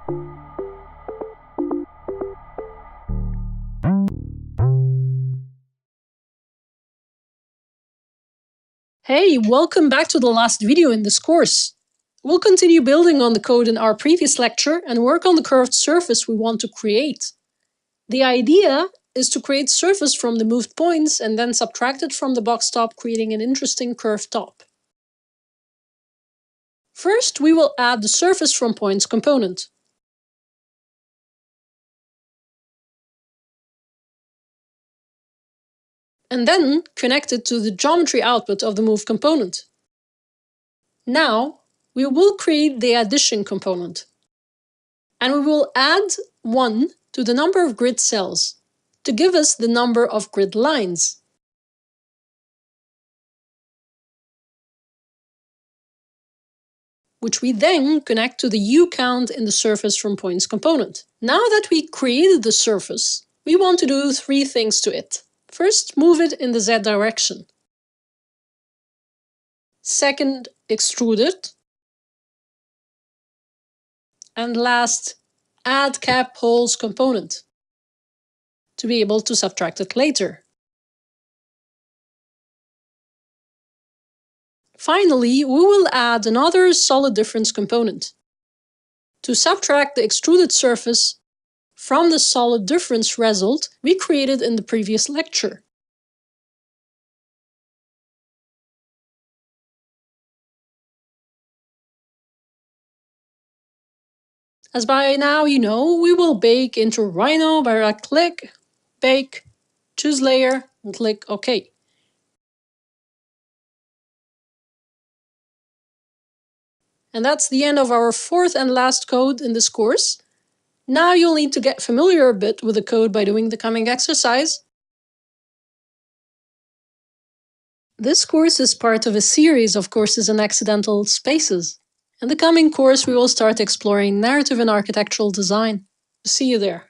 Hey, welcome back to the last video in this course. We'll continue building on the code in our previous lecture and work on the curved surface we want to create. The idea is to create surface from the moved points and then subtract it from the box top, creating an interesting curved top. First, we will add the surface from points component. And then connect it to the geometry output of the move component. Now, we will create the addition component. And we will add 1 to the number of grid cells to give us the number of grid lines. Which we then connect to the U count in the surface from points component. Now that we created the surface, we want to do 3 things to it. First, move it in the Z direction. Second, extrude it. And last, add cap holes component to be able to subtract it later. Finally, we will add another solid difference component to subtract the extruded surface from the solid difference result we created in the previous lecture. As by now you know, we will bake into Rhino by right-click, Bake, choose Layer, and click OK. And that's the end of our 4th and last code in this course. Now you'll need to get familiar a bit with the code by doing the coming exercise. This course is part of a series of courses in accidental spaces. In the coming course, we will start exploring narrative and architectural design. See you there.